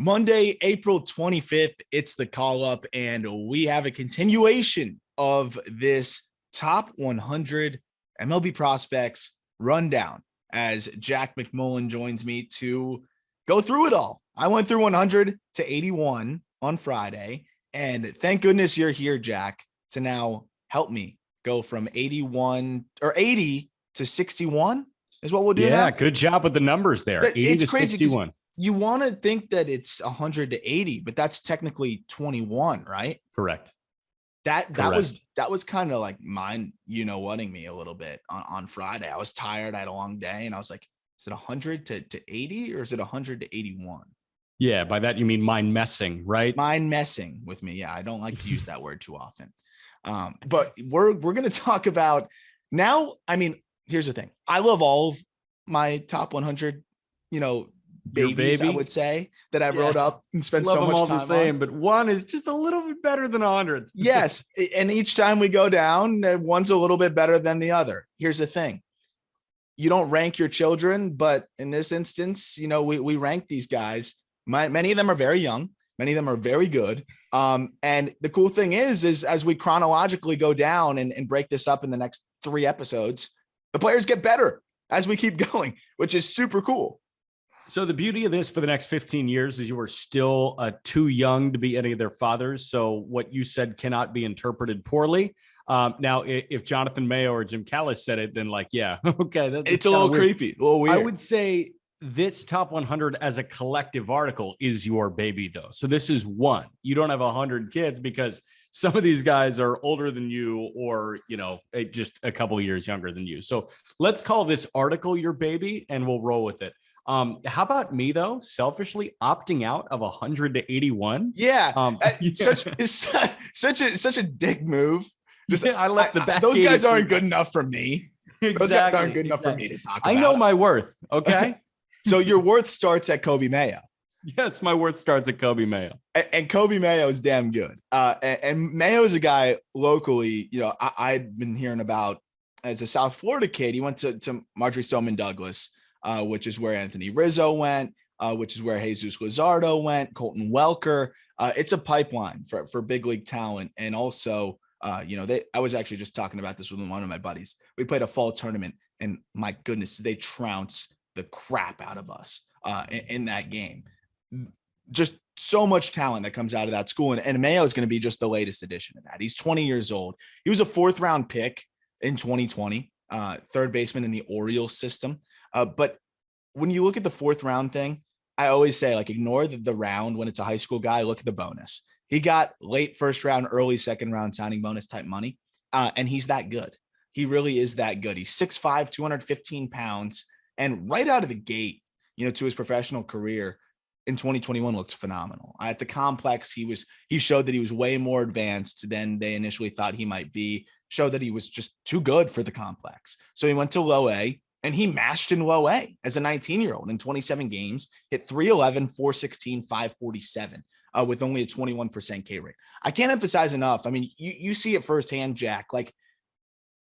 Monday, April 25th, it's the call up, and we have a continuation of this top 100 MLB prospects rundown as Jack McMullen joins me to go through it all. I went through 100 to 81 on Friday, and thank goodness you're here, Jack, to now help me go from 81 or 80 to 61 is what we'll do now. Yeah, good job with the numbers there. 80 it's to crazy 61. You want to think that it's 100 to 80, but that's technically 21, right? Correct. That was kind of like mind, whatting me a little bit on Friday. I was tired. I had a long day, and I was like, is it 100 to 80 or is it 100 to 81? Yeah, by that you mean mind messing, right? Mind messing with me. Yeah, I don't like to use that word too often. But we're going to talk about now. I mean, here's the thing. I love all of my top 100, babies, I would say, that I wrote up and spent so much time the same, on. But one is just a little bit better than 100. Yes. And each time we go down, one's a little bit better than the other. Here's the thing. You don't rank your children, but in this instance, we rank these guys. Many of them are very young. Many of them are very good. And the cool thing is as we chronologically go down and break this up in the next 3 episodes, the players get better as we keep going, which is super cool. So the beauty of this for the next 15 years is you are still too young to be any of their fathers. So what you said cannot be interpreted poorly. Now, if Jonathan Mayo or Jim Callis said it, then okay. It's a little creepy, a little weird. I would say this top 100 as a collective article is your baby, though. So this is one. You don't have 100 kids because some of these guys are older than you or, just a couple of years younger than you. So let's call this article your baby and we'll roll with it. How about me though? Selfishly opting out of 100 to 81. Yeah. Such a dick move. I left the back. Those guys aren't good enough for me. Exactly. Those guys aren't good enough for me to talk about. I know my worth. Okay. So your worth starts at Kobe Mayo. Yes, my worth starts at Kobe Mayo. And Kobe Mayo is damn good. And Mayo is a guy locally, I'd been hearing about as a South Florida kid. He went to Marjorie Stoneman Douglas, which is where Anthony Rizzo went, which is where Jesus Luzardo went, Colton Welker. It's a pipeline for big league talent. And also, I was actually just talking about this with one of my buddies. We played a fall tournament, and my goodness, they trounce the crap out of us in that game. Just so much talent that comes out of that school. And Mayo is going to be just the latest addition to that. He's 20 years old. He was a 4th round pick in 2020, third baseman in the Orioles system. But when you look at the 4th round thing, I always say, ignore the round when it's a high school guy. Look at the bonus. He got late 1st round, early 2nd round signing bonus type money. And he's that good. He really is that good. He's 6'5", 215 pounds. And right out of the gate, to his professional career in 2021 looked phenomenal. At the complex, he showed that he was way more advanced than they initially thought he might be, showed that he was just too good for the complex. So he went to low A. And he mashed in low A as a 19-year-old in 27 games, hit 311, 416, 547 with only a 21% K rate. I can't emphasize enough. I mean, you see it firsthand, Jack.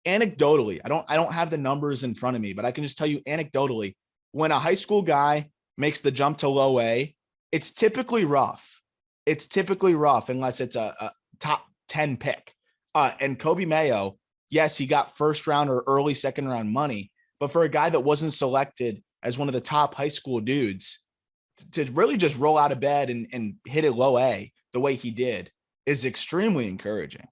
Anecdotally, I don't have the numbers in front of me, but I can just tell you anecdotally, when a high school guy makes the jump to low A, it's typically rough. It's typically rough unless it's a top 10 pick. And Kobe Mayo, yes, he got 1st round or early 2nd round money. But for a guy that wasn't selected as one of the top high school dudes to really just roll out of bed and hit it low A the way he did is extremely encouraging.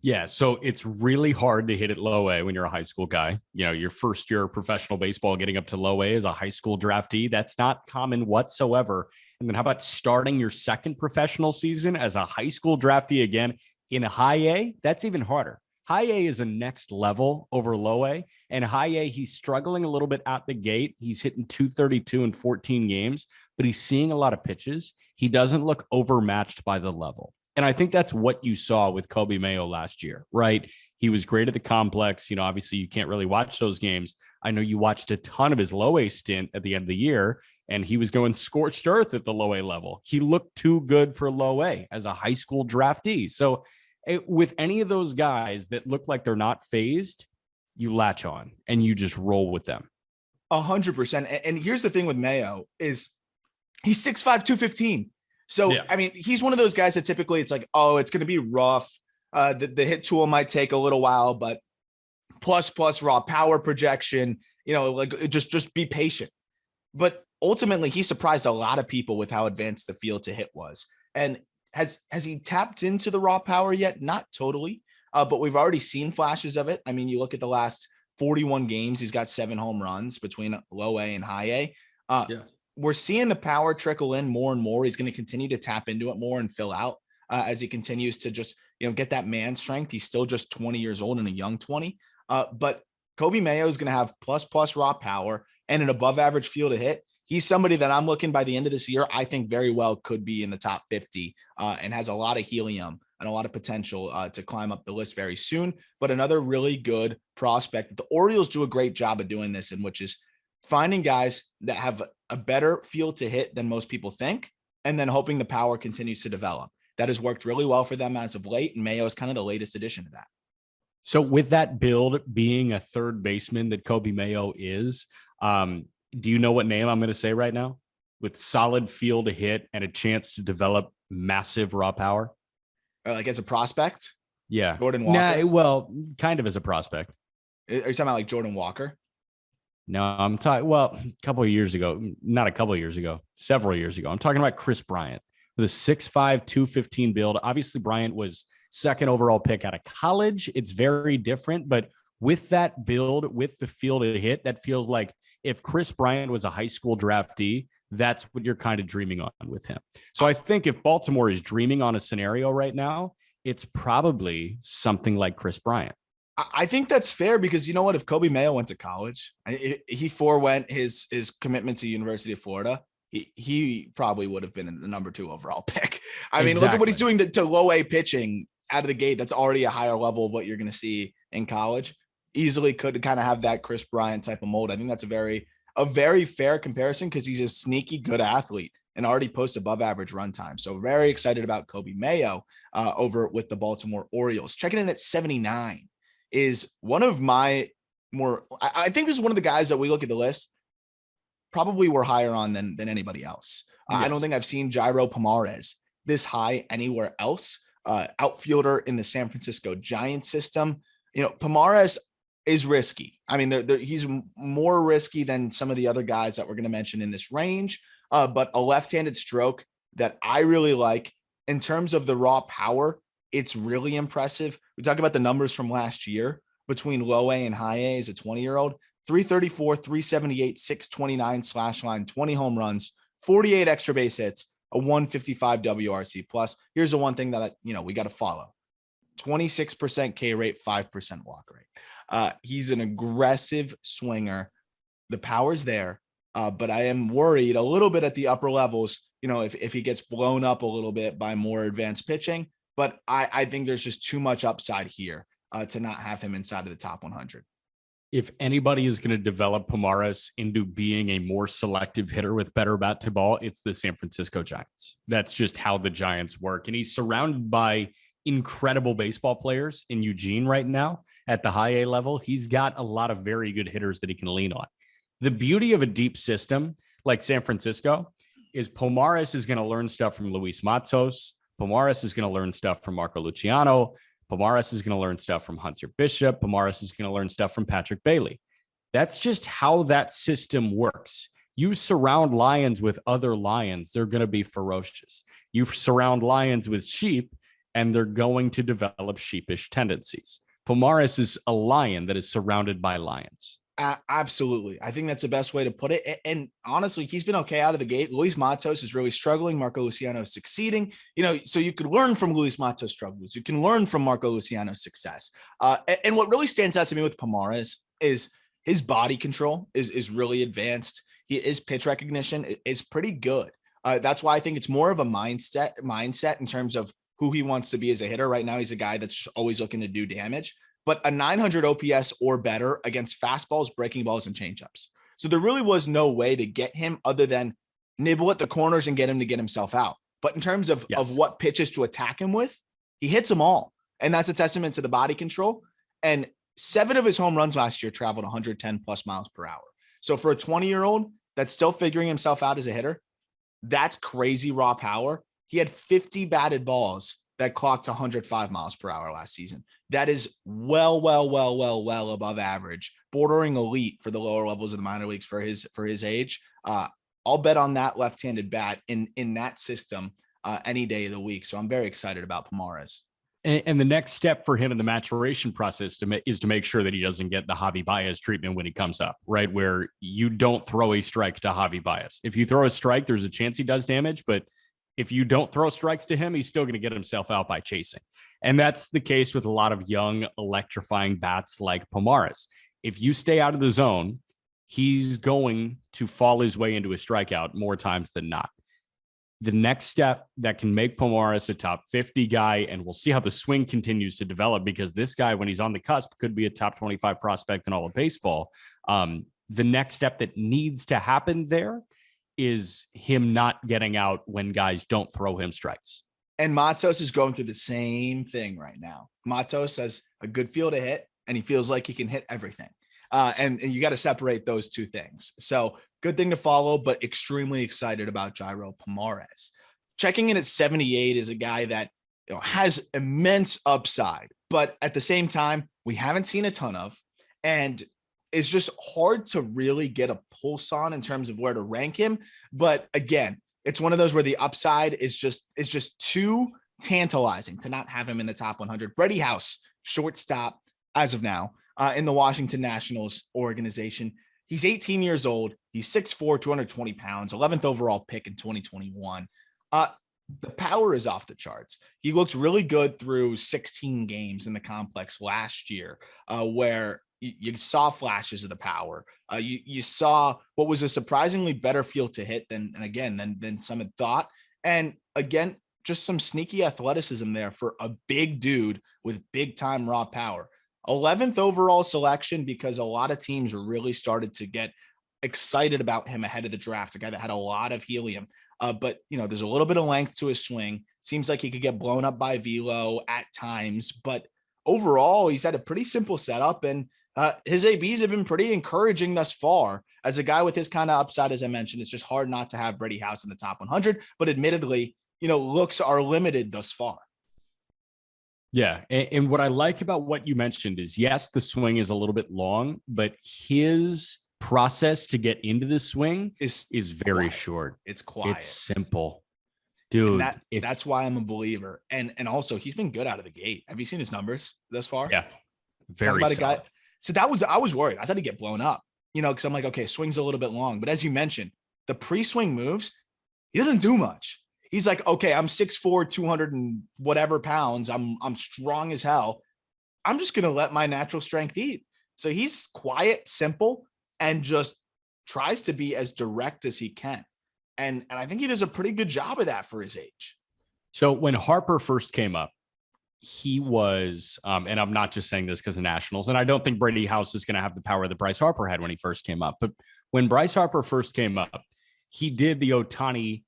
Yeah. So it's really hard to hit it low A when you're a high school guy. Your first year of professional baseball, getting up to low A as a high school draftee, that's not common whatsoever. And then how about starting your 2nd professional season as a high school draftee again in a high A? That's even harder. High A is a next level over low A. And high A, he's struggling a little bit at the gate. He's hitting 232 in 14 games, but he's seeing a lot of pitches. He doesn't look overmatched by the level. And I think that's what you saw with Kobe Mayo last year, right? He was great at the complex. Obviously you can't really watch those games. I know you watched a ton of his low A stint at the end of the year, and he was going scorched earth at the low A level. He looked too good for low A as a high school draftee. So with any of those guys that look like they're not phased, you latch on and you just roll with them. 100%. And here's the thing with Mayo is he's 6'5", 215. So, Yeah. I mean, he's one of those guys that typically it's like, oh, it's going to be rough. The hit tool might take a little while, but plus raw power projection, like just be patient. But ultimately, he surprised a lot of people with how advanced the field to hit was. And has he tapped into the raw power yet? Not totally, but we've already seen flashes of it. I mean, you look at the last 41 games, he's got 7 home runs between low A and high A. Yeah. We're seeing the power trickle in more and more. He's going to continue to tap into it more and fill out as he continues to just get that man strength. He's still just 20 years old and a young 20. But Kobe Mayo is going to have plus raw power and an above average field to hit. He's somebody that I'm looking by the end of this year, I think very well could be in the top 50 and has a lot of helium and a lot of potential to climb up the list very soon. But another really good prospect. The Orioles do a great job of doing this, and which is finding guys that have a better field to hit than most people think, and then hoping the power continues to develop. That has worked really well for them as of late, and Mayo is kind of the latest addition to that. So with that build being a third baseman that Kobe Mayo is, do you know what name I'm going to say right now? With solid field to hit and a chance to develop massive raw power? Like as a prospect? Yeah. Jordan Walker? Well, kind of as a prospect. Are you talking about like Jordan Walker? No, I'm talking, a couple of years ago, not a couple of years ago, several years ago. I'm talking about Chris Bryant with a 6'5", 215 build. Obviously, Bryant was second overall pick out of college. It's very different, but with that build, with the field to hit, that feels like if Chris Bryant was a high school draftee, that's what you're kind of dreaming on with him. So I think if Baltimore is dreaming on a scenario right now, it's probably something like Chris Bryant. I think that's fair because you know what? If Kobe Mayo went to college, he forewent his commitment to University of Florida, he probably would have been in the number 2 overall pick. I mean, look at what he's doing to low A pitching out of the gate. That's already a higher level of what you're going to see in college. Easily could kind of have that Chris Bryant type of mold. I think that's a very fair comparison because he's a sneaky good athlete and already posts above average run time. So very excited about Kobe Mayo over with the Baltimore Orioles. Checking in at 79 is one of my more, I think this is one of the guys that we look at the list, probably we're higher on than anybody else. Yes. I don't think I've seen Jairo Pomares this high anywhere else. Outfielder in the San Francisco Giants system. Pomares is risky. I mean, he's more risky than some of the other guys that we're going to mention in this range, but a left-handed stroke that I really like in terms of the raw power. It's really impressive. We talk about the numbers from last year between low A and high A as a 20-year-old, 334, 378, 629 slash line, 20 home runs, 48 extra base hits, a 155 WRC plus. Here's the one thing that we got to follow. 26% K rate, 5% walk rate. He's an aggressive swinger. The power's there, but I am worried a little bit at the upper levels, if he gets blown up a little bit by more advanced pitching. But I think there's just too much upside here to not have him inside of the top 100. If anybody is going to develop Pomares into being a more selective hitter with better bat to ball, it's the San Francisco Giants. That's just how the Giants work. And he's surrounded by incredible baseball players in Eugene right now at the high A level. He's got a lot of very good hitters that he can lean on. The beauty of a deep system like San Francisco is Pomares is going to learn stuff from Luis Matos. Pomares is going to learn stuff from Marco Luciano. Pomares is going to learn stuff from Hunter Bishop. Pomares is going to learn stuff from Patrick Bailey. That's just how that system works. You surround lions with other lions, they're going to be ferocious. You surround lions with sheep, and they're going to develop sheepish tendencies. Pomares is a lion that is surrounded by lions. Absolutely. I think that's the best way to put it. And honestly, he's been okay out of the gate. Luis Matos is really struggling. Marco Luciano is succeeding, so you could learn from Luis Matos' struggles. You can learn from Marco Luciano's success. And what really stands out to me with Pomares is his body control is really advanced. His pitch recognition is pretty good. That's why I think it's more of a mindset in terms of who he wants to be as a hitter. Right now, he's a guy that's just always looking to do damage. But a 900 OPS or better against fastballs, breaking balls, and changeups. So there really was no way to get him other than nibble at the corners and get him to get himself out. But in terms of what pitches to attack him with, he hits them all. And that's a testament to the body control. And 7 of his home runs last year traveled 110 plus miles per hour. So for a 20-year-old that's still figuring himself out as a hitter, that's crazy raw power. He had 50 batted balls that clocked 105 miles per hour last season. That is well above average, bordering elite for the lower levels of the minor leagues for his age. I'll bet on that left-handed bat in that system any day of the week. So I'm very excited about Pomares. And the next step for him in the maturation process is to make sure that he doesn't get the Javi Baez treatment when he comes up, right? Where you don't throw a strike to Javi Baez. If you throw a strike, there's a chance he does damage, but if you don't throw strikes to him, he's still going to get himself out by chasing. And that's the case with a lot of young, electrifying bats like Pomares. If you stay out of the zone, he's going to fall his way into a strikeout more times than not. The next step that can make Pomares a top 50 guy, and we'll see how the swing continues to develop, because this guy, when he's on the cusp, could be a top 25 prospect in all of baseball. The next step that needs to happen there is him not getting out when guys don't throw him strikes. And Matos is going through the same thing right now. Matos has a good feel to hit, and he feels like he can hit everything. And you got to separate those two things. So good thing to follow, but extremely excited about Jairo Pomares. Checking in at 78 is a guy that has immense upside, but at the same time, we haven't seen a ton of, and it's just hard to really get a pulse on in terms of where to rank him. But again, it's one of those where the upside is just too tantalizing to not have him in the top 100. Brady House, shortstop as of now, in the Washington Nationals organization. He's 18 years old. He's 6'4", 220 pounds, 11th overall pick in 2021. The power is off the charts. He looks really good through 16 games in the complex last year, where you saw flashes of the power. You saw what was a surprisingly better feel to hit than some had thought. And again, just some sneaky athleticism there for a big dude with big time raw power. 11th overall selection, because a lot of teams really started to get excited about him ahead of the draft, a guy that had a lot of helium. But there's a little bit of length to his swing. Seems like he could get blown up by velo at times, but overall he's had a pretty simple setup, and his ABs have been pretty encouraging thus far. As a guy with his kind of upside, as I mentioned, it's just hard not to have Brady House in the top 100, but admittedly, looks are limited thus far. Yeah. And what I like about what you mentioned is, yes, the swing is a little bit long, but his process to get into the swing is very quiet. Short. It's quiet. It's simple. Dude. That's why I'm a believer. And also he's been good out of the gate. Have you seen his numbers thus far? Yeah. Very solid. Guy. So I was worried. I thought he'd get blown up, because I'm like, okay, swing's a little bit long. But as you mentioned, the pre-swing moves, he doesn't do much. He's like, okay, I'm 6'4", 200 and whatever pounds. I'm strong as hell. I'm just going to let my natural strength eat. So he's quiet, simple, and just tries to be as direct as he can. And I think he does a pretty good job of that for his age. So when Harper first came up, he was, and I'm not just saying this because of Nationals, and I don't think Brady House is going to have the power that Bryce Harper had when he first came up. But when Bryce Harper first came up, he did the Ohtani,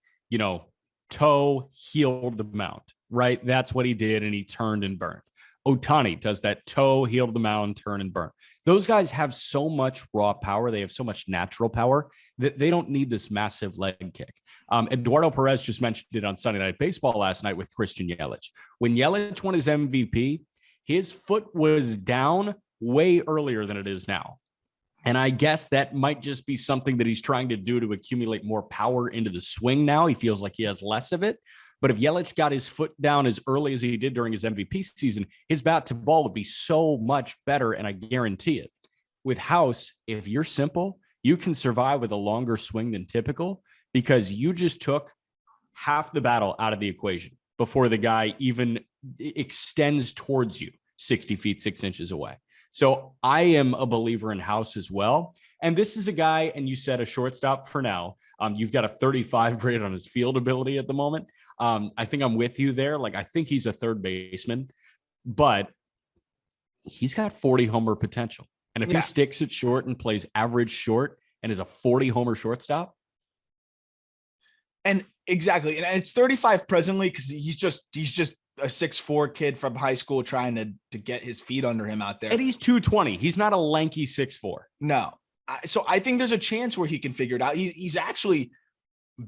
toe healed the mound, right? That's what he did, and he turned and burned. Ohtani does that toe healed the mound, turn and burn. Those guys have so much raw power. They have so much natural power that they don't need this massive leg kick. Eduardo Perez just mentioned it on Sunday Night Baseball last night with Christian Yelich. When Yelich won his MVP, his foot was down way earlier than it is now. And I guess that might just be something that he's trying to do to accumulate more power into the swing now. He feels like he has less of it. But if Yelich got his foot down as early as he did during his MVP season, his bat to ball would be so much better, and I guarantee it. With House, if you're simple, you can survive with a longer swing than typical because you just took half the battle out of the equation before the guy even extends towards you 60 feet, 6 inches away. So I am a believer in House as well. And this is a guy, and you said a shortstop for now. You've got a 35 grade on his field ability at the moment. I think I'm with you there. I think he's a third baseman, but he's got 40 homer potential. And if he sticks it short and plays average short and is a 40 homer shortstop. And exactly. And it's 35 presently because he's just a 6'4" kid from high school trying to get his feet under him out there. And he's 220. He's not a lanky 6'4". No. So I think there's a chance where he can figure it out. He's actually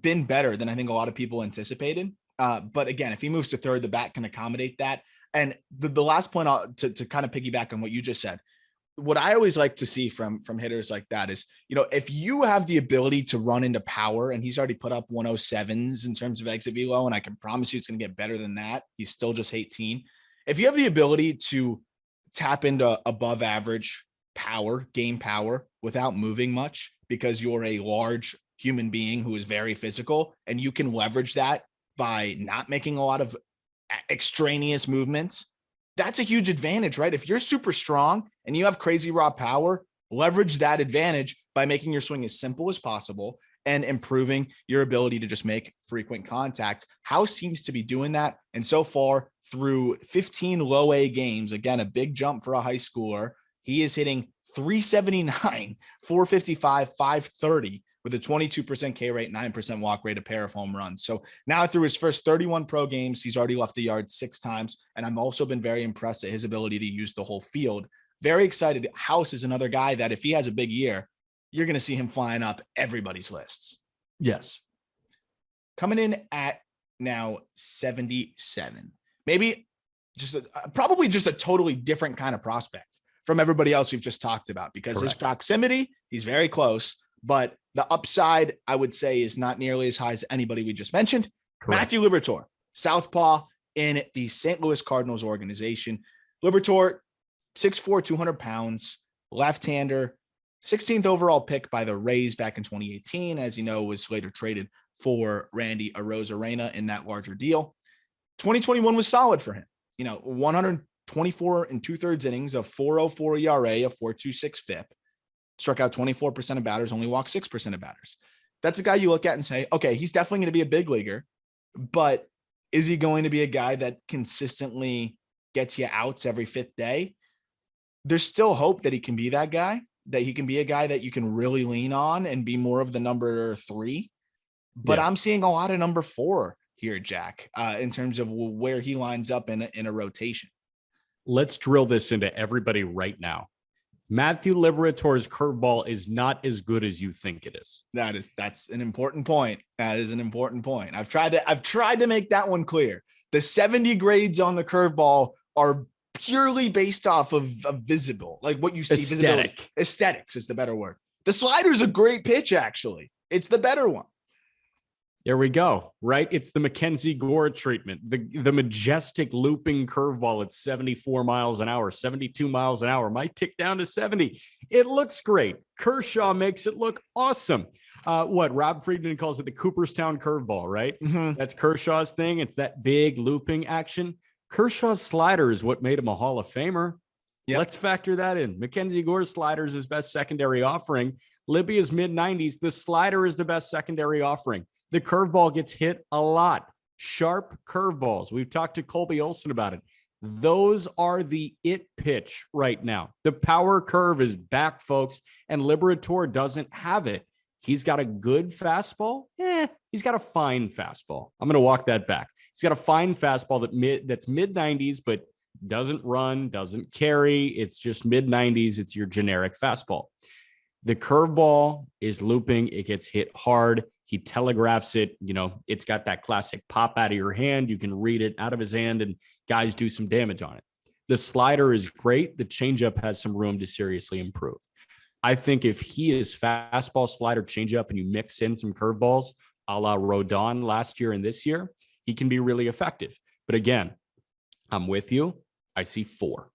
been better than I think a lot of people anticipated. But again, if he moves to third, the bat can accommodate that. And the last point to kind of piggyback on what you just said, what I always like to see from hitters like that is, if you have the ability to run into power, and he's already put up 107s in terms of exit velo, and I can promise you it's going to get better than that. He's still just 18. If you have the ability to tap into above average power, game power, without moving much, because you're a large human being who is very physical, and you can leverage that by not making a lot of extraneous movements, that's a huge advantage, right? If you're super strong and you have crazy raw power, leverage that advantage by making your swing as simple as possible and improving your ability to just make frequent contact. House seems to be doing that. And so far, through 15 low A games, again, a big jump for a high schooler, he is hitting 379, 455, 530 with a 22% K rate, 9% walk rate, a pair of home runs. So now through his first 31 pro games, he's already left the yard 6 times. And I've also been very impressed at his ability to use the whole field. Very excited. House is another guy that if he has a big year, you're going to see him flying up everybody's lists. Yes. Coming in at now 77. Maybe probably just a totally different kind of prospect from everybody else we've just talked about, because His proximity, he's very close, but the upside, I would say, is not nearly as high as anybody we just mentioned. Correct. Matthew Liberatore, southpaw in the St. Louis Cardinals organization. Liberatore, 6'4", 200 pounds, left-hander, 16th overall pick by the Rays back in 2018. As you know, was later traded for Randy Arozarena in that larger deal. 2021 was solid for him. 124 and 2/3 innings, a 4.04 ERA, a 4.26 FIP. Struck out 24% of batters, only walked 6% of batters. That's a guy you look at and say, okay, he's definitely going to be a big leaguer, but is he going to be a guy that consistently gets you outs every 5th day? There's still hope that he can be that guy, that he can be a guy that you can really lean on and be more of the number 3. But I'm seeing a lot of number 4 here, Jack, in terms of where he lines up in a rotation. Let's drill this into everybody right now. Matthew Liberatore's curveball is not as good as you think it is. That's an important point. That is an important point. I've tried to make that one clear. The 70 grades on the curveball are purely based off of visible, like what you see. Aesthetics is the better word. The slider is a great pitch, actually. It's the better one. There we go, right? It's the Mackenzie Gore treatment, the majestic looping curveball at 74 miles an hour, 72 miles an hour, might tick down to 70. It looks great. Kershaw makes it look awesome. Rob Friedman calls it the Cooperstown curveball, right? Mm-hmm. That's Kershaw's thing. It's that big looping action. Kershaw's slider is what made him a Hall of Famer. Yep. Let's factor that in. Mackenzie Gore's slider is his best secondary offering. Libby is mid-90s. The slider is the best secondary offering. The curveball gets hit a lot. Sharp curveballs. We've talked to Colby Olson about it. Those are the it pitch right now. The power curve is back, folks, and Liberatore doesn't have it. He's got a good fastball. He's got a fine fastball. I'm going to walk that back. He's got a fine fastball that's mid-90s, but doesn't run, doesn't carry. It's just mid-90s. It's your generic fastball. The curveball is looping. It gets hit hard. He telegraphs it. It's got that classic pop out of your hand. You can read it out of his hand, and guys do some damage on it. The slider is great. The changeup has some room to seriously improve. I think if he is fastball, slider, changeup, and you mix in some curveballs a la Rodon last year and this year, he can be really effective. But again, I'm with you. I see 4.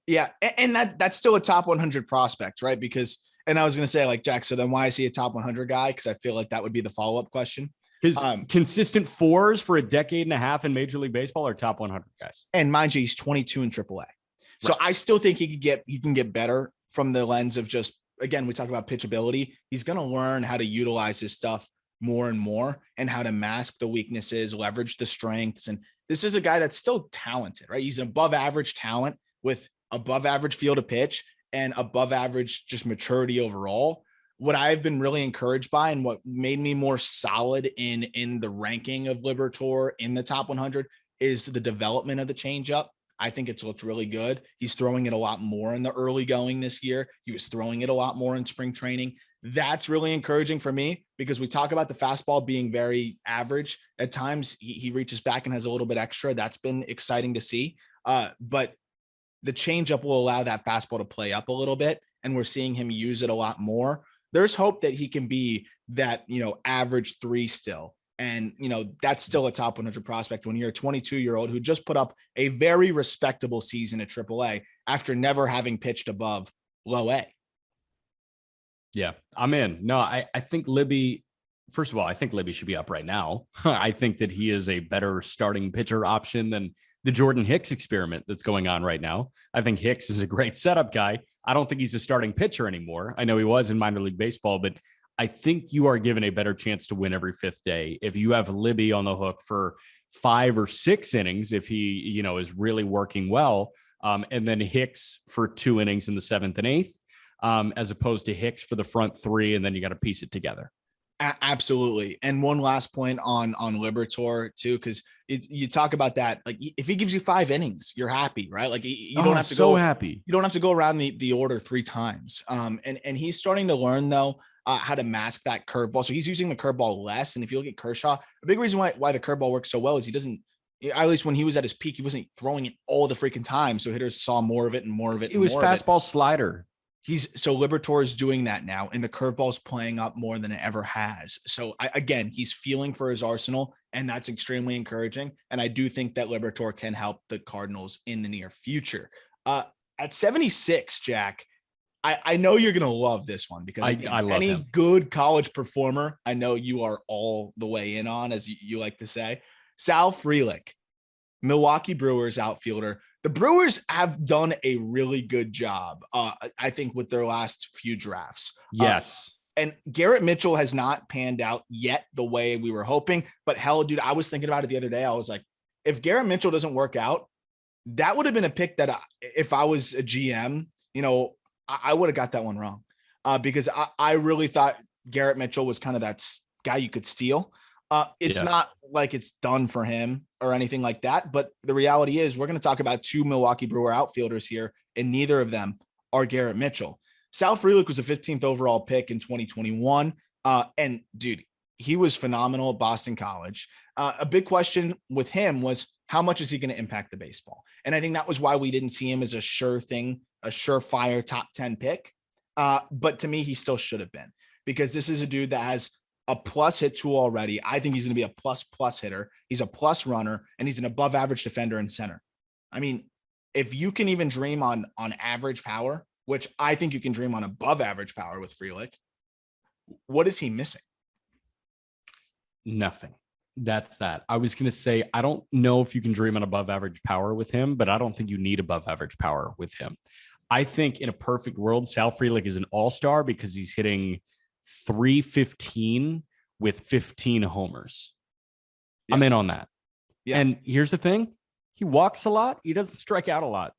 Yeah, and that's still a top 100 prospect, right? Because, and I was going to say, like, Jack, so then why is he a top 100 guy? Because I feel like that would be the follow-up question. His consistent 4s for a decade and a half in Major League Baseball are top 100 guys. And mind you, he's 22 in AAA. So I still think he can get better from the lens of just, again, we talk about pitchability. He's going to learn how to utilize his stuff more and more and how to mask the weaknesses, leverage the strengths. And this is a guy that's still talented, right? He's an above average talent with above average field of pitch and above average just maturity overall. What I've been really encouraged by and what made me more solid in the ranking of Liberatore in the top 100 is the development of the changeup. I think it's looked really good. He's throwing it a lot more in the early going this year. He was throwing it a lot more in spring training. That's really encouraging for me because we talk about the fastball being very average. At times he reaches back and has a little bit extra. That's been exciting to see. But the changeup will allow that fastball to play up a little bit, and we're seeing him use it a lot more. There's hope that he can be that, average 3 still. And, that's still a top 100 prospect when you're a 22-year-old who just put up a very respectable season at AAA after never having pitched above low A. Yeah, I'm in. No, I think Libby, first of all, I think Libby should be up right now. I think that he is a better starting pitcher option than the Jordan Hicks experiment that's going on right now. I think Hicks is a great setup guy. I don't think he's a starting pitcher anymore. I know he was in minor league baseball, but I think you are given a better chance to win every 5th day if you have Libby on the hook for 5 or 6 innings, if he, is really working well, and then Hicks for 2 innings in the 7th and 8th, as opposed to Hicks for the front 3, and then you got to piece it together. Absolutely. And one last point on Liberatore too, because you talk about that. Like if he gives you 5 innings, you're happy, right? Like you don't have to go happy. You don't have to go around the order 3 times. And he's starting to learn though how to mask that curveball. So he's using the curveball less. And if you look at Kershaw, a big reason why the curveball works so well is he doesn't. At least when he was at his peak, he wasn't throwing it all the freaking time. So hitters saw more of it and more of it. It was fastball slider. So Liberatore is doing that now, and the curveball's playing up more than it ever has. So again, he's feeling for his arsenal, and that's extremely encouraging. And I do think that Liberatore can help the Cardinals in the near future. At 76, Jack, I know you're going to love this one because I love any him. Good college performer, I know you are all the way in on, as you like to say. Sal Frelick, Milwaukee Brewers outfielder. The Brewers have done a really good job, I think, with their last few drafts. Yes. And Garrett Mitchell has not panned out yet the way we were hoping. But hell, dude, I was thinking about it the other day. I was like, if Garrett Mitchell doesn't work out, that would have been a pick that if I was a GM, I would have got that one wrong because I really thought Garrett Mitchell was kind of that guy you could steal. It's not like it's done for him or anything like that. But the reality is we're going to talk about 2 Milwaukee Brewer outfielders here, and neither of them are Garrett Mitchell. Sal Frelick was a 15th overall pick in 2021. And dude, he was phenomenal at Boston College. A big question with him was how much is he going to impact the baseball? And I think that was why we didn't see him as a surefire top 10 pick. But to me, he still should have been, because this is a dude that has a plus hit tool already. I think he's going to be a plus hitter. He's a plus runner, and he's an above average defender in center. I mean, if you can even dream on average power, which I think you can dream on above average power with Frelick, what is he missing? Nothing. That's that. I was going to say, I don't know if you can dream on above average power with him, but I don't think you need above average power with him. I think in a perfect world, Sal Frelick is an all-star because he's hitting .315 with 15 homers. Yep. I'm in on that. Yeah. And here's the thing. He walks a lot. He doesn't strike out a lot.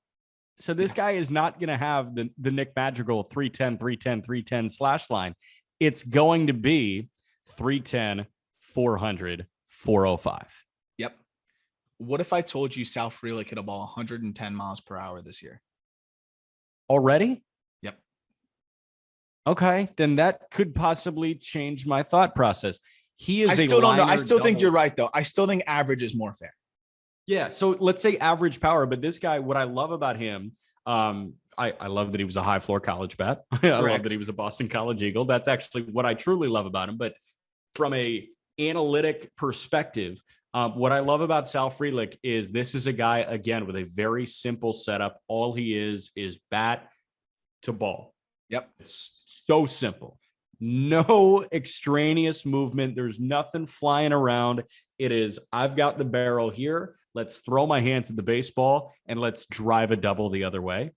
So this guy is not going to have the Nick Madrigal 310 slash line. It's going to be 310, 400, 405. Yep. What if I told you Sal Frelick hit a ball 110 miles per hour this year? Already? Yep. Okay, then that could possibly change my thought process. He is I still don't know. I still think you're right, though. I still think average is more fair. Yeah, so let's say average power, but this guy, what I love about him, I love that he was a high floor college bat. I love that he was a Boston College Eagle. That's actually what I truly love about him. But from a analytic perspective, what I love about Sal Frelick is this is a guy, again, with a very simple setup. All he is bat to ball. Yep. It's so simple. No extraneous movement. There's nothing flying around. It is, I've got the barrel here. Let's throw my hands at the baseball and let's drive a double the other way.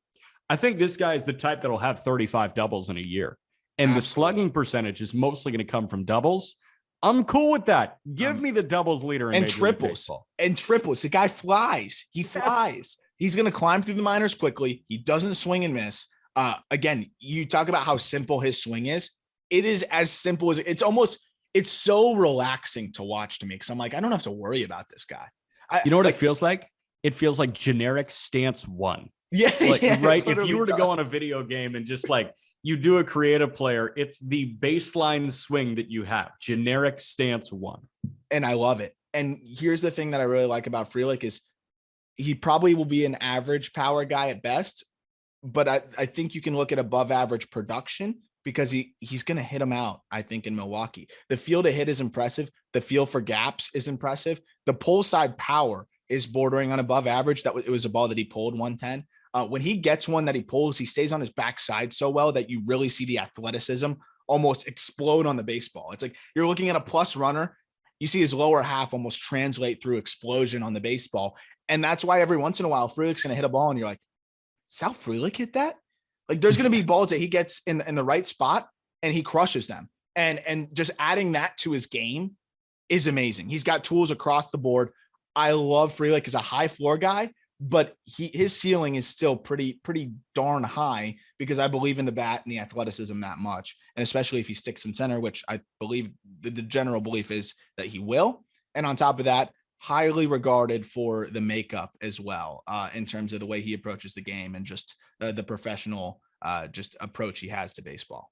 I think this guy is the type that'll have 35 doubles in a year. And Absolutely. The slugging percentage is mostly going to come from doubles. I'm cool with that. Give me the doubles leader in and triples. And triples. The guy flies. He flies. Yes. He's going to climb through the minors quickly. He doesn't swing and miss. Again, you talk about how simple his swing is. It is as simple as it's so relaxing to watch to me, because I'm like, I don't have to worry about this guy. You know what it feels like? It feels like generic stance one. Yeah. Like, yeah, right. If you were to go on a video game and just like, you do a creative player, it's the baseline swing that you have. Generic stance one. And I love it. And here's the thing that I really like about Frelick is he probably will be an average power guy at best, but I think you can look at above average production because he's going to hit him out, I think, in Milwaukee. The feel to hit is impressive. The feel for gaps is impressive. The pull side power is bordering on above average. It was a ball that he pulled 110. When he gets one that he pulls, he stays on his backside so well that you really see the athleticism almost explode on the baseball. It's like you're looking at a plus runner. You see his lower half almost translate through explosion on the baseball. And that's why every once in a while, Frelick's going to hit a ball and you're like, Sal Frelick hit that? Like there's going to be balls that he gets in the right spot and he crushes them. And just adding that to his game is amazing. He's got tools across the board. I love Frelick as a high floor guy, but his ceiling is still pretty darn high because I believe in the bat and the athleticism that much. And especially if he sticks in center, which I believe the general belief is that he will. And on top of that, highly regarded for the makeup as well, in terms of the way he approaches the game and just the professional just approach he has to baseball.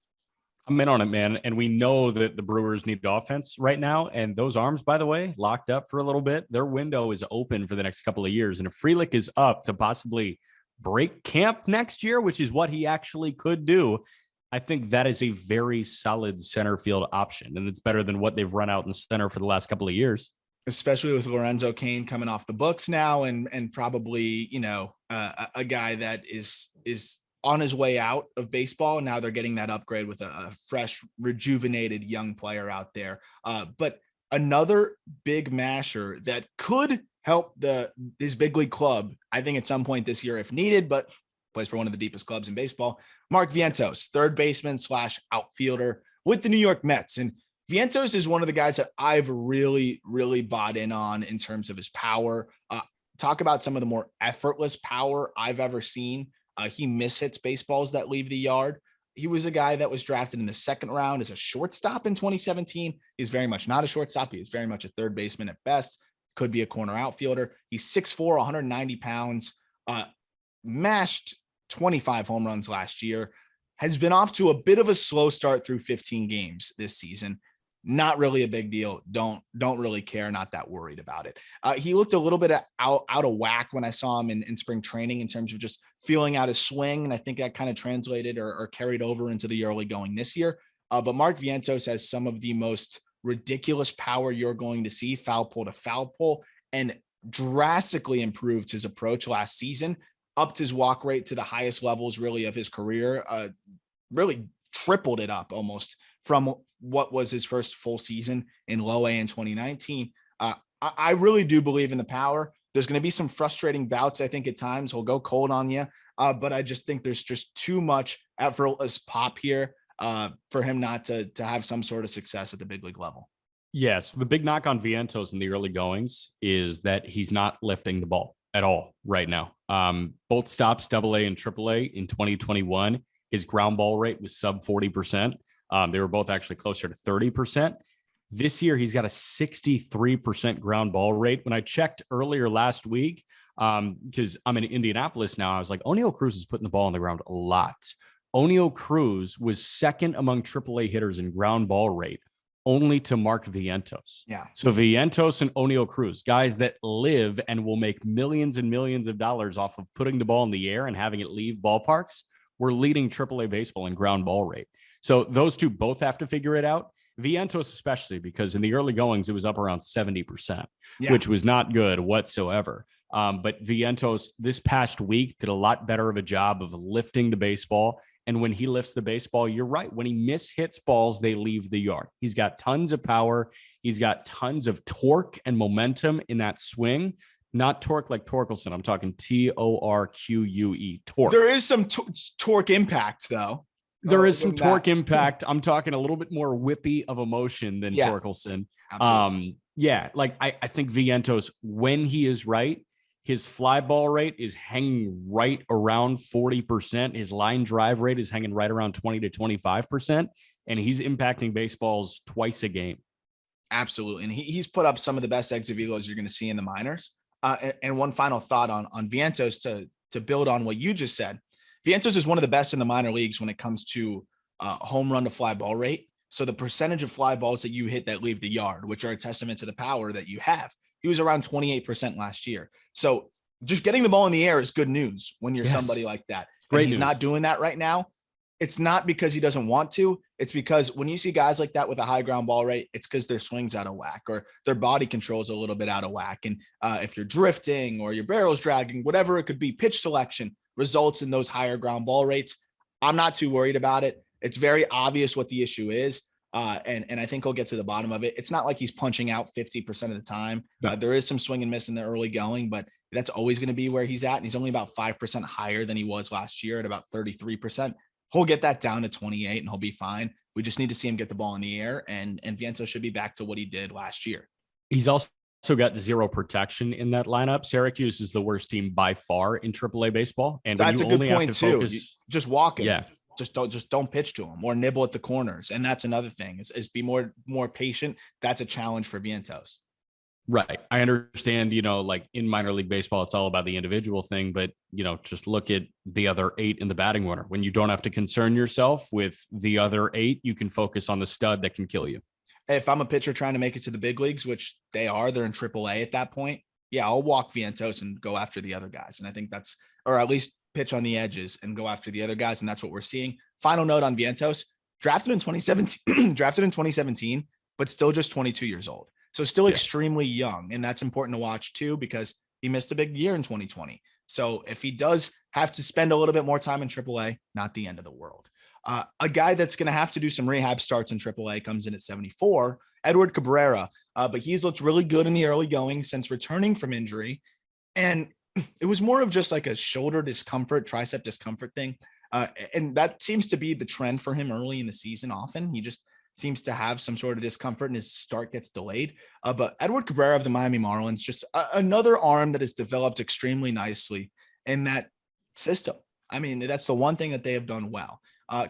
I'm in on it, man. And we know that the Brewers need offense right now. And those arms, by the way, locked up for a little bit. Their window is open for the next couple of years. And if Frelick is up to possibly break camp next year, which is what he actually could do, I think that is a very solid center field option. And it's better than what they've run out in center for the last couple of years. Especially with Lorenzo Cain coming off the books now and probably, a guy that is on his way out of baseball. Now they're getting that upgrade with a fresh, rejuvenated young player out there. But another big masher that could help his big league club, I think at some point this year if needed, but plays for one of the deepest clubs in baseball, Mark Vientos, third baseman / outfielder with the New York Mets. And Vientos is one of the guys that I've really, really bought in on in terms of his power. Talk about some of the more effortless power I've ever seen. He mishits baseballs that leave the yard. He was a guy that was drafted in the second round as a shortstop in 2017. He's very much not a shortstop. He is very much a third baseman at best. Could be a corner outfielder. He's 6'4", 190 pounds, mashed 25 home runs last year. Has been off to a bit of a slow start through 15 games this season. Not really a big deal. Don't really care. Not that worried about it. He looked a little bit out of whack when I saw him in spring training in terms of just feeling out his swing. And I think that kind of translated or carried over into the early going this year. But Mark Vientos has some of the most ridiculous power you're going to see, foul pole to foul pole, and drastically improved his approach last season, upped his walk rate to the highest levels really of his career, really tripled it up almost from what was his first full season in low A in 2019. I really do believe in the power. There's going to be some frustrating bouts. I think at times he'll go cold on you, but I just think there's just too much effortless pop here for him not to have some sort of success at the big league level. Yes. The big knock on Vientos in the early goings is that he's not lifting the ball at all right now. Both stops, AA and AAA in 2021, his ground ball rate was sub 40%. They were both actually closer to 30%. This year, he's got a 63% ground ball rate. When I checked earlier last week, because I'm in Indianapolis now, I was like, O'Neal Cruz is putting the ball on the ground a lot. O'Neal Cruz was second among AAA hitters in ground ball rate, only to Mark Vientos. Yeah. So Vientos and O'Neal Cruz, guys that live and will make millions and millions of dollars off of putting the ball in the air and having it leave ballparks, we're leading AAA baseball in ground ball rate. So those two both have to figure it out. Vientos especially, because in the early goings, it was up around 70%, which was not good whatsoever. But Vientos this past week did a lot better of a job of lifting the baseball. And when he lifts the baseball, you're right. When he mishits balls, they leave the yard. He's got tons of power. He's got tons of torque and momentum in that swing. Not torque like Torkelson. I'm talking Torque. Torque. There is some torque impact, though. There is some torque impact. I'm talking a little bit more whippy of emotion than Torkelson. Absolutely. I think Vientos, when he is right, his fly ball rate is hanging right around 40%. His line drive rate is hanging right around 20 to 25%. And he's impacting baseballs twice a game. Absolutely. And he's put up some of the best exit velos you're going to see in the minors. And one final thought on Vientos to build on what you just said. Vientos is one of the best in the minor leagues when it comes to home run to fly ball rate. So the percentage of fly balls that you hit that leave the yard, which are a testament to the power that you have. He was around 28% last year. So just getting the ball in the air is good news when you're somebody like that. Great and he's news. not doing that right now. It's not because he doesn't want to. It's because when you see guys like that with a high ground ball rate, it's because their swing's out of whack or their body control is a little bit out of whack. And if you're drifting or your barrel's dragging, whatever it could be, pitch selection results in those higher ground ball rates. I'm not too worried about it. It's very obvious what the issue is. And I think he'll get to the bottom of it. It's not like he's punching out 50% of the time. No. There is some swing and miss in the early going, but that's always going to be where he's at. And he's only about 5% higher than he was last year at about 33%. He'll get that down to 28 and he'll be fine. We just need to see him get the ball in the air, and Vientos should be back to what he did last year. He's also got zero protection in that lineup. Syracuse is the worst team by far in AAA baseball. And that's a good point too. Just walk him. Yeah. Just don't pitch to him or nibble at the corners. And that's another thing is be more patient. That's a challenge for Vientos. Right. I understand, like in minor league baseball, it's all about the individual thing, but just look at the other 8 in the batting order. When you don't have to concern yourself with the other 8, you can focus on the stud that can kill you. If I'm a pitcher trying to make it to the big leagues, which they're in AAA at that point, yeah, I'll walk Vientos and go after the other guys. And I think or at least pitch on the edges and go after the other guys. And that's what we're seeing. Final note on Vientos, drafted in 2017, but still just 22 years old. So still extremely young. And that's important to watch too, because he missed a big year in 2020. So if he does have to spend a little bit more time in AAA, not the end of the world. A guy that's going to have to do some rehab starts in AAA comes in at 74, Edward Cabrera. But he's looked really good in the early going since returning from injury. And it was more of just like a shoulder discomfort, tricep discomfort thing. And that seems to be the trend for him early in the season. Often he just seems to have some sort of discomfort and his start gets delayed. But Edward Cabrera of the Miami Marlins, just another arm that has developed extremely nicely in that system. I mean, that's the one thing that they have done well.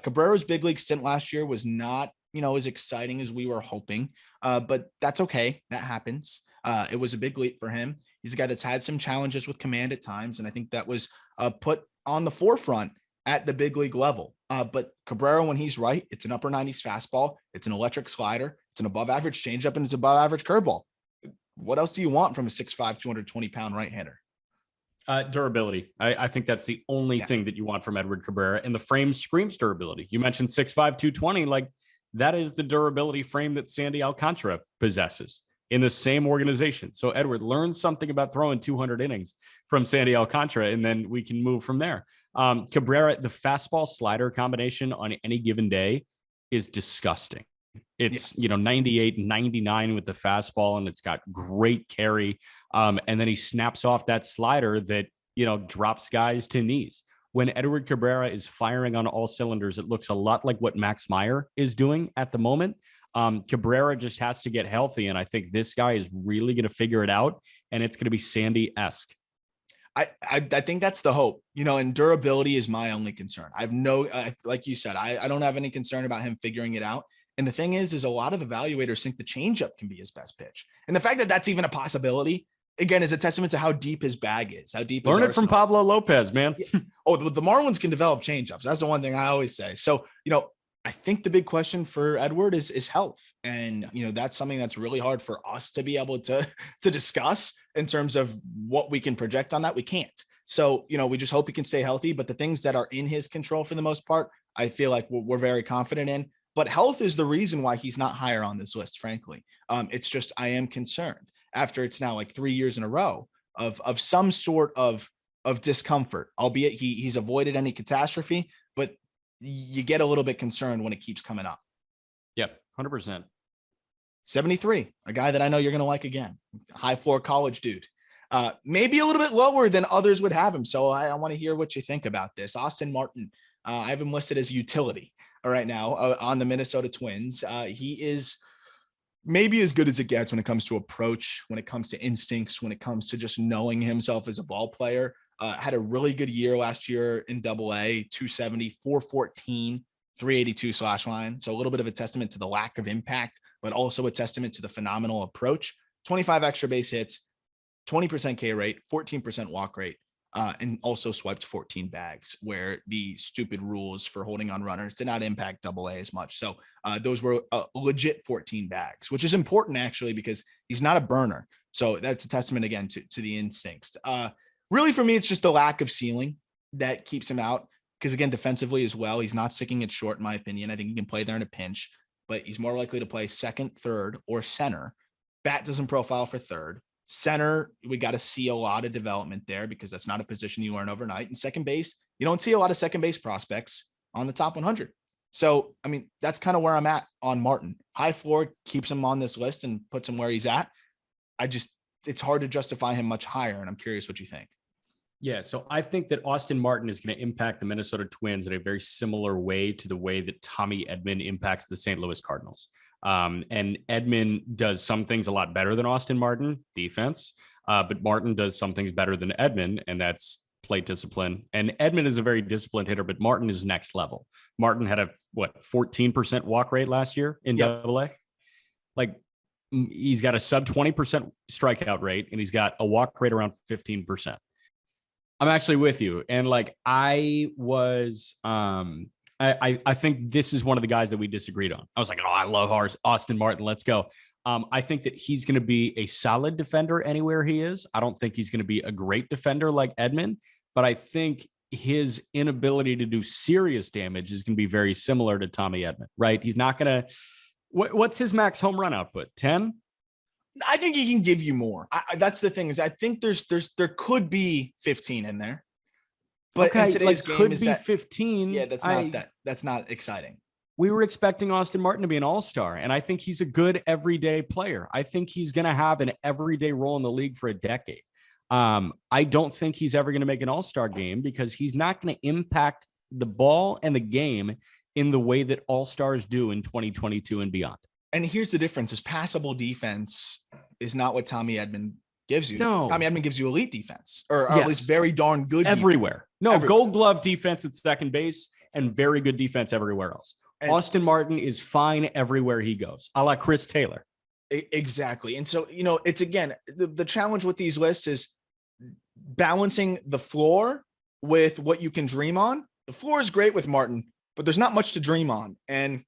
Cabrera's big league stint last year was not, as exciting as we were hoping, but that's okay. That happens. It was a big leap for him. He's a guy that's had some challenges with command at times, and I think that was put on the forefront at the big league level. But Cabrera, when he's right, it's an upper 90s fastball. It's an electric slider. It's an above average changeup, and it's above average curveball. What else do you want from a 6'5", 220-pound right-hander? Durability. I think that's the only thing that you want from Edward Cabrera. And the frame screams durability. You mentioned 6'5", 220. Like, that is the durability frame that Sandy Alcantara possesses in the same organization. So Edward learns something about throwing 200 innings from Sandy Alcantara, and then we can move from there. Cabrera, the fastball slider combination on any given day is disgusting. It's, 98, 99 with the fastball, and it's got great carry. And then he snaps off that slider that, drops guys to knees. When Edward Cabrera is firing on all cylinders, it looks a lot like what Max Meyer is doing at the moment. Cabrera just has to get healthy, and I think this guy is really going to figure it out, and it's going to be Sandy-esque. I think that's the hope, and durability is my only concern. I have like you said, I don't have any concern about him figuring it out. And the thing is a lot of evaluators think the changeup can be his best pitch. And the fact that that's even a possibility, again, is a testament to how deep his bag is, how deep. Learn it from Pablo Lopez, man. Oh, the Marlins can develop changeups. That's the one thing I always say. So, I think the big question for Edward is health. And, that's something that's really hard for us to be able to discuss in terms of what we can project on that. We can't. So, we just hope he can stay healthy. But the things that are in his control for the most part, I feel like we're very confident in. But health is the reason why he's not higher on this list, frankly. It's just I am concerned after it's now like 3 years in a row of some sort of discomfort, albeit he's avoided any catastrophe, but you get a little bit concerned when it keeps coming up. Yep, 100%. 73, a guy that I know you're going to like again. High floor college dude. Maybe a little bit lower than others would have him. So I want to hear what you think about this. Austin Martin, I have him listed as utility right now on the Minnesota Twins. He is maybe as good as it gets when it comes to approach, when it comes to instincts, when it comes to just knowing himself as a ball player. Had a really good year last year in Double-A, 270, 414, 382 slash line. So a little bit of a testament to the lack of impact, but also a testament to the phenomenal approach. 25 extra base hits, 20% K rate, 14% walk rate. and also swiped 14 bags, where the stupid rules for holding on runners did not impact Double-A as much. So those were legit 14 bags, which is important actually because he's not a burner. So that's a testament again to the instincts. Really, for me, it's just the lack of ceiling that keeps him out. Because again, defensively as well, he's not sticking it short, in my opinion. I think he can play there in a pinch, but he's more likely to play second, third, or center. Bat doesn't profile for third. Center, we got to see a lot of development there because that's not a position you learn overnight. And second base, you don't see a lot of second base prospects on the top 100. So, I mean, that's kind of where I'm at on Martin. High floor keeps him on this list and puts him where he's at. It's hard to justify him much higher. And I'm curious what you think. Yeah, so I think that Austin Martin is going to impact the Minnesota Twins in a very similar way to the way that Tommy Edman impacts the St. Louis Cardinals. And Edman does some things a lot better than Austin Martin, defense, but Martin does some things better than Edman, and that's plate discipline. And Edman is a very disciplined hitter, but Martin is next level. Martin had a 14% walk rate last year in Double-A. Like, he's got a sub 20% strikeout rate, and he's got a walk rate around 15%. I'm actually with you. And like, I think this is one of the guys that we disagreed on. I was like, oh, I love Austin Martin. Let's go. I think that he's going to be a solid defender anywhere he is. I don't think he's going to be a great defender like Edman, but I think his inability to do serious damage is going to be very similar to Tommy Edman, right? He's not going to, what's his max home run output? 10? I think he can give you more. That's the thing is I think there could be 15 in there, but okay, in today's game could is be that 15. Yeah, that's not exciting. We were expecting Austin Martin to be an all-star, and I think he's a good everyday player. I think he's going to have an everyday role in the league for a decade. I don't think he's ever going to make an all-star game because he's not going to impact the ball and the game in the way that all-stars do in 2022 and beyond. And here's the difference: is passable defense is not what Tommy Edman gives you. No, Tommy Edman gives you elite defense, or at least very darn good everywhere. Defense. No, everywhere. Gold Glove defense at second base and very good defense everywhere else. And Austin Martin is fine everywhere he goes, a la Chris Taylor. Exactly. And so, it's again, the challenge with these lists is balancing the floor with what you can dream on. The floor is great with Martin, but there's not much to dream on. And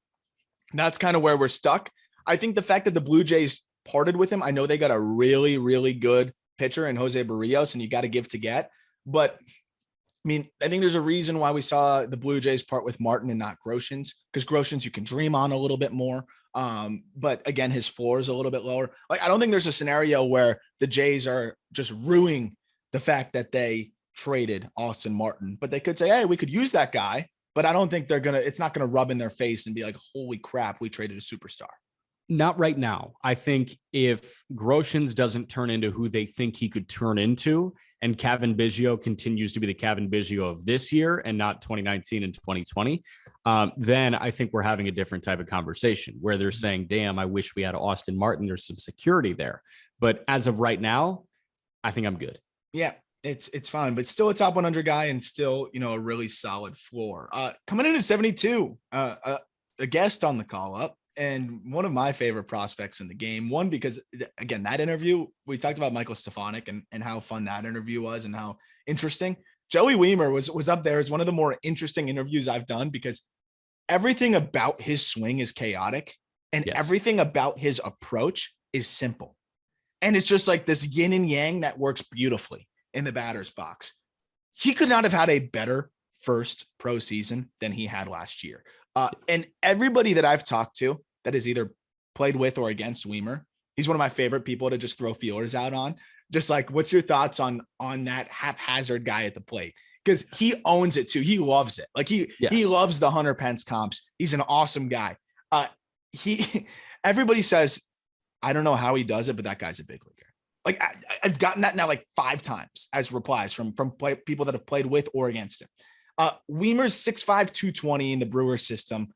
that's kind of where we're stuck. I think the fact that the Blue Jays parted with him, I know they got a really, really good pitcher in Jose Barrios, and you got to give to get. But I mean, I think there's a reason why we saw the Blue Jays part with Martin and not Groshans, because Groshans you can dream on a little bit more. But again, his floor is a little bit lower. Like, I don't think there's a scenario where the Jays are just ruining the fact that they traded Austin Martin, but they could say, hey, we could use that guy. But I don't think it's not going to rub in their face and be like, holy crap, we traded a superstar. Not right now. I think if Groshans doesn't turn into who they think he could turn into, and Kevin Biggio continues to be the Kevin Biggio of this year and not 2019 and 2020, then I think we're having a different type of conversation where they're saying, damn, I wish we had Austin Martin. There's some security there. But as of right now, I think I'm good. Yeah. It's fine, but still a top 100 guy and still, a really solid floor. Coming in at 72, a guest on the call up and one of my favorite prospects in the game. One, because again, that interview, we talked about Michael Stefanik and how fun that interview was and how interesting. Joey Wiemer was up there as one of the more interesting interviews I've done because everything about his swing is chaotic and everything about his approach is simple. And it's just like this yin and yang that works beautifully in the batter's box. He could not have had a better first pro season than he had last year. And everybody that I've talked to that has either played with or against Wiemer, he's one of my favorite people to just throw feelers out on. Just like, what's your thoughts on that haphazard guy at the plate? Because he owns it too. He loves it. Like he loves the Hunter Pence comps. He's an awesome guy. Everybody says, I don't know how he does it, but that guy's a big leaguer. Like I've gotten that now like 5 times as replies from people that have played with or against him. Wiemer's 6'5", 220 in the Brewers system.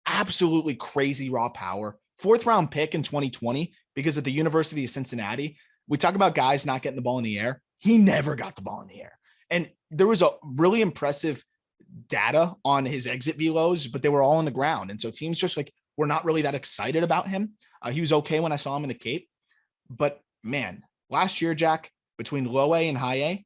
Absolutely crazy raw power. 4th round pick in 2020 because at the University of Cincinnati, we talk about guys not getting the ball in the air. He never got the ball in the air. And there was a really impressive data on his exit velos, but they were all on the ground. And so teams just like, were not really that excited about him. He was okay when I saw him in the Cape. But man, last year, Jack, between low A and high A,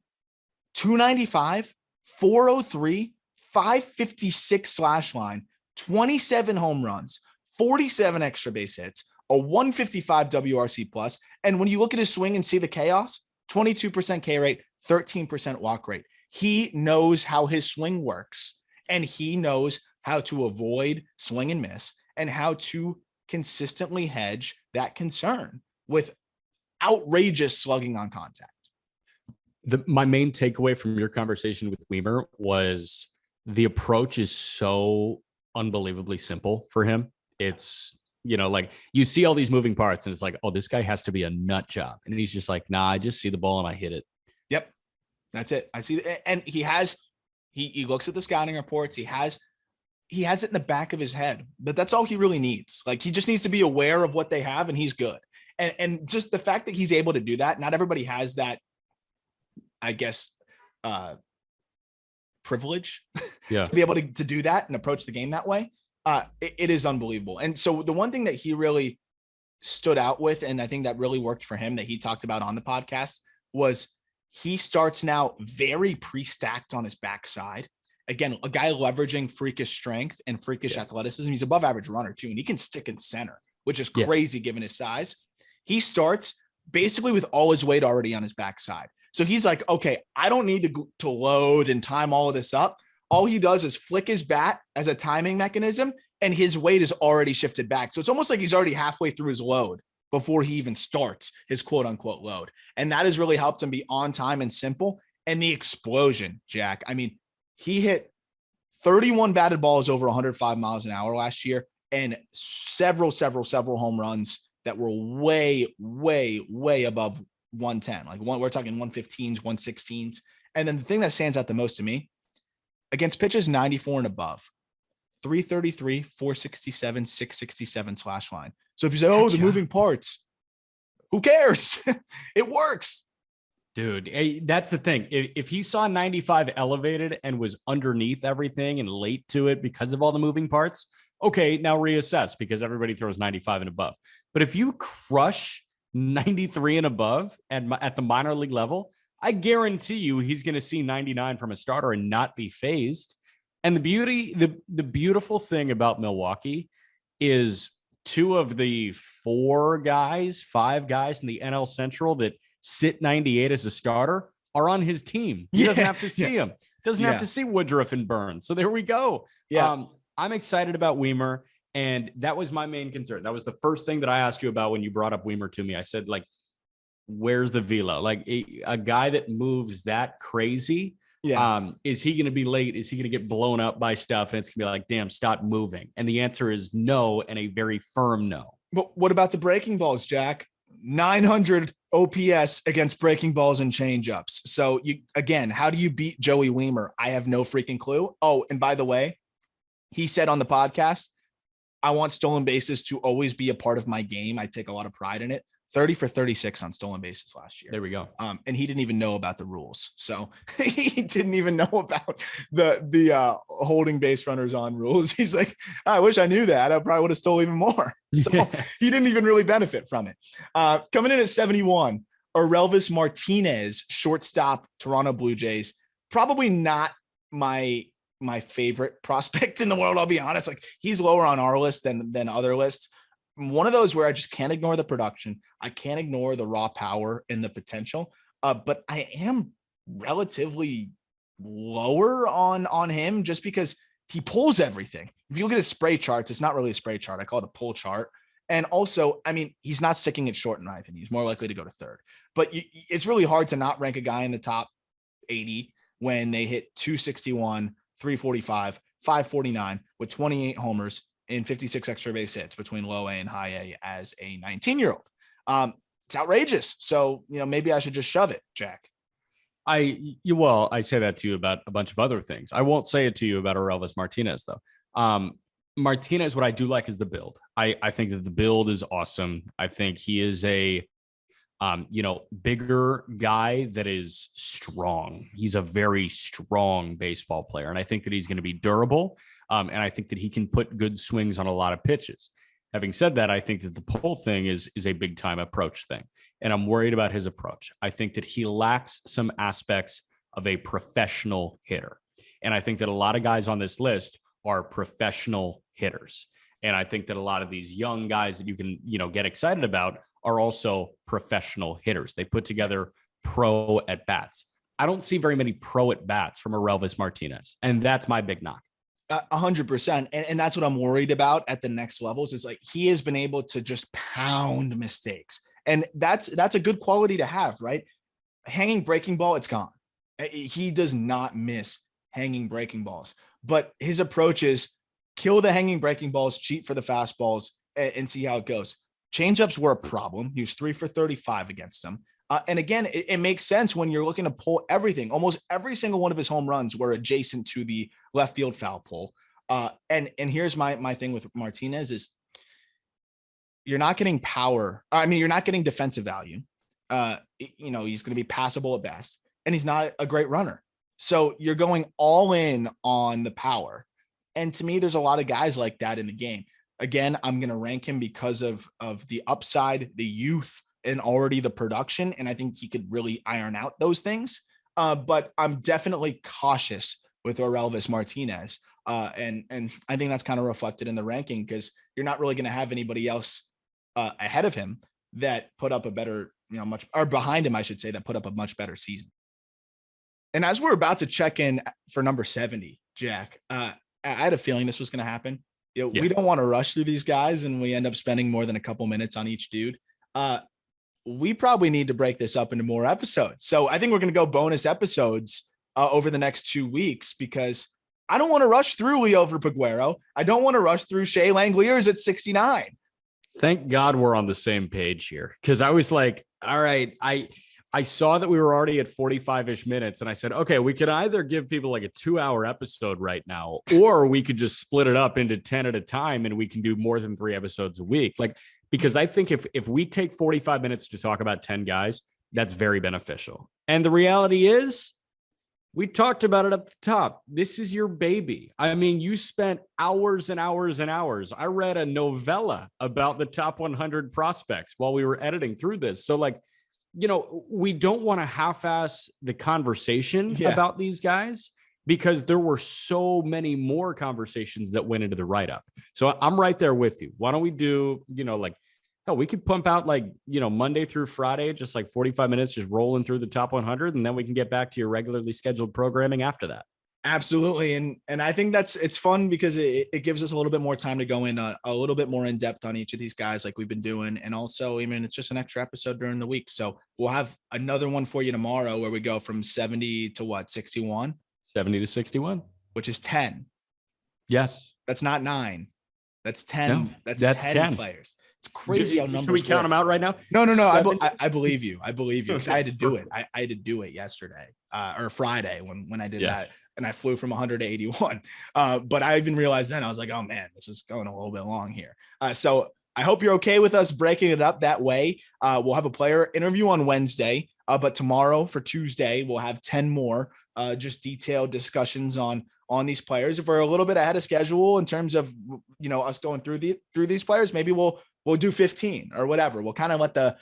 295, 403, 556 slash line, 27 home runs, 47 extra base hits, a 155 WRC plus. And when you look at his swing and see the chaos, 22% K rate, 13% walk rate. He knows how his swing works, and he knows how to avoid swing and miss and how to consistently hedge that concern with outrageous slugging on contact. My main takeaway from your conversation with Wiemer was the approach is so unbelievably simple for him. It's, like you see all these moving parts and it's like, oh, this guy has to be a nut job. And he's just like, nah, I just see the ball and I hit it. Yep. That's it. I see. And he looks at the scouting reports. He has it in the back of his head, but that's all he really needs. Like, he just needs to be aware of what they have and he's good. And just the fact that he's able to do that, not everybody has that, I guess, privilege to be able to do that and approach the game that way. It is unbelievable. And so the one thing that he really stood out with, and I think that really worked for him, that he talked about on the podcast, was he starts now very pre-stacked on his backside. Again, a guy leveraging freakish strength and freakish athleticism. He's above average runner too, and he can stick in center, which is crazy given his size. He starts basically with all his weight already on his backside. So he's like, okay, I don't need to load and time all of this up. All he does is flick his bat as a timing mechanism, and his weight is already shifted back. So it's almost like he's already halfway through his load before he even starts his quote unquote load. And that has really helped him be on time and simple. And the explosion, Jack, I mean, he hit 31 batted balls over 105 miles an hour last year, and several home runs that were way, way, way above 110. Like we're talking 115s, 116s. And then the thing that stands out the most to me, against pitches 94 and above, 333, 467, 667 slash line. So if you say, oh, the moving parts, who cares? It works. Dude, that's the thing. If he saw 95 elevated and was underneath everything and late to it because of all the moving parts, okay, now reassess, because everybody throws 95 and above. But if you crush 93 and above at the minor league level, I guarantee you he's going to see 99 from a starter and not be phased. And the beautiful thing about Milwaukee is two of the five guys in the NL Central that sit 98 as a starter are on his team. He doesn't have to see him. Doesn't have to see Woodruff and Burns. So there we go. Yeah. I'm excited about Wiemer. And that was my main concern. That was the first thing that I asked you about when you brought up Wiemer to me. I said, like, where's the velo? Like a guy that moves that crazy. Yeah. Is he going to be late? Is he going to get blown up by stuff? And it's going to be like, damn, stop moving. And the answer is no, and a very firm no. But what about the breaking balls, Jack? 900 OPS against breaking balls and changeups. So how do you beat Joey Wiemer? I have no freaking clue. Oh, and by the way, he said on the podcast, I want stolen bases to always be a part of my game. I take a lot of pride in it. 30 for 36 on stolen bases last year. There we go. And he didn't even know about the rules. So he didn't even know about the holding base runners on rules. He's like, I wish I knew that. I probably would have stole even more. So he didn't even really benefit from it. Coming in at 71, Relvis Martinez, shortstop, Toronto Blue Jays. Probably not my favorite prospect in the world. I'll be honest. Like, he's lower on our list than other lists. One of those where I just can't ignore the production. I can't ignore the raw power and the potential. But I am relatively lower on him just because he pulls everything. If you look at his spray charts, it's not really a spray chart. I call it a pull chart. And also, I mean, he's not sticking it short in my opinion. He's more likely to go to third. But it's really hard to not rank a guy in the top 80 when they hit 261, 345, 549 with 28 homers in 56 extra base hits between low A and high A as a 19-year-old. It's outrageous. So, maybe I should just shove it, Jack. I say that to you about a bunch of other things. I won't say it to you about Relvis Martinez though. Martinez, what I do like is the build. I think that the build is awesome. I think he is a, bigger guy that is strong. He's a very strong baseball player. And I think that he's going to be durable. And I think that he can put good swings on a lot of pitches. Having said that, I think that the pull thing is a big time approach thing. And I'm worried about his approach. I think that he lacks some aspects of a professional hitter. And I think that a lot of guys on this list are professional hitters. And I think that a lot of these young guys that you can, get excited about are also professional hitters. They put together pro at bats. I don't see very many pro at bats from a Relvis Martinez. And that's my big knock. 100%. And that's what I'm worried about at the next levels is like, he has been able to just pound mistakes. And that's a good quality to have, right? Hanging breaking ball, it's gone. He does not miss hanging breaking balls, but his approach is kill the hanging breaking balls, cheat for the fastballs, and see how it goes. Changeups were a problem. He was 3 for 35 against them. And again, it makes sense when you're looking to pull everything. Almost every single one of his home runs were adjacent to the left field foul pole. And here's my thing with Martinez is you're not getting power. I mean, you're not getting defensive value. He's going to be passable at best, and he's not a great runner. So you're going all in on the power. And to me, there's a lot of guys like that in the game. Again, I'm going to rank him because of the upside, the youth, and already the production. And I think he could really iron out those things. But I'm definitely cautious with Relvis Martinez. And I think that's kind of reflected in the ranking because you're not really going to have anybody else ahead of him that put up a better, behind him, I should say, that put up a much better season. And as we're about to check in for number 70, Jack, I had a feeling this was going to happen. We don't want to rush through these guys and we end up spending more than a couple minutes on each dude. We probably need to break this up into more episodes. So I think we're going to go bonus episodes over the next 2 weeks because I don't want to rush through Leo Verpaguero. I don't want to rush through Shea Langeliers at 69. Thank God we're on the same page here. Cause I was like, all right, I saw that we were already at 45-ish minutes and I said, okay, we could either give people like a 2-hour episode right now, or we could just split it up into 10 at a time and we can do more than 3 episodes a week. Because I think if we take 45 minutes to talk about 10 guys, that's very beneficial. And the reality is we talked about it at the top. This is your baby. I mean, you spent hours and hours and hours. I read a novella about the top 100 prospects while we were editing through this. So we don't want to half-ass the conversation about these guys because there were so many more conversations that went into the write-up. So I'm right there with you. Why don't we do, we could pump out Monday through Friday, just 45 minutes, just rolling through the top 100. And then we can get back to your regularly scheduled programming after that. Absolutely. And I think it's fun because it gives us a little bit more time to go in a little bit more in depth on each of these guys like we've been doing. And also, it's just an extra episode during the week. So we'll have another one for you tomorrow where we go from 70 to 61? 70 to 61, which is 10. Yes. That's not 9. That's 10. No, that's 10 players. It's crazy how numbers. Should we count them out right now? No. I believe you. I believe you. Okay. I had to do it. I had to do it yesterday or Friday when I did that. And I flew from 100 to 81. But I even realized then I was like, oh man, this is going a little bit long here. So I hope you're okay with us breaking it up that way. We'll have a player interview on Wednesday, but tomorrow for Tuesday, we'll have 10 more just detailed discussions on these players. If we're a little bit ahead of schedule in terms of, us going through these players, maybe we'll do 15 or whatever. We'll kind of let the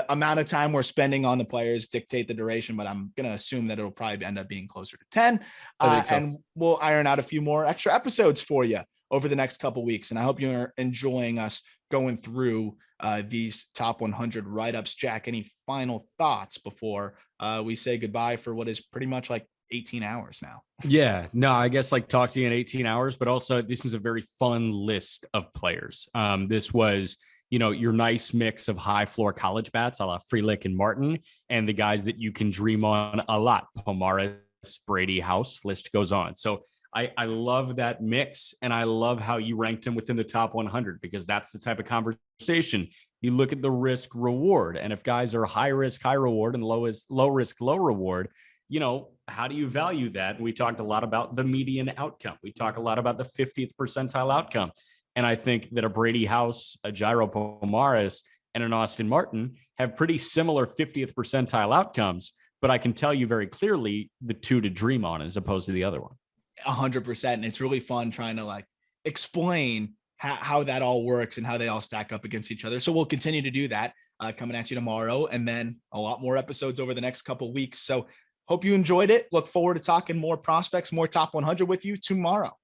amount of time we're spending on the players dictate the duration, but I'm going to assume that it'll probably end up being closer to 10. And we'll iron out a few more extra episodes for you over the next couple weeks. And I hope you're enjoying us going through these top 100 write-ups. Jack, any final thoughts before we say goodbye for what is pretty much 18 hours now? Yeah, no, I guess talk to you in 18 hours, but also this is a very fun list of players. This was, your nice mix of high floor college bats, a la Frelick and Martin, and the guys that you can dream on a lot. Pomares, Brady House, list goes on. So I love that mix. And I love how you ranked him within the top 100, because that's the type of conversation. You look at the risk reward. And if guys are high risk, high reward, and low risk, low reward, how do you value that? And we talked a lot about the median outcome. We talk a lot about the 50th percentile outcome. And I think that a Brady House, a Jairo Pomares, and an Austin Martin have pretty similar 50th percentile outcomes. But I can tell you very clearly the two to dream on as opposed to the other one. 100%. And it's really fun trying to explain how that all works and how they all stack up against each other. So we'll continue to do that coming at you tomorrow, and then a lot more episodes over the next couple of weeks. So Hope you enjoyed it. Look forward to talking more prospects, more top 100 with you tomorrow.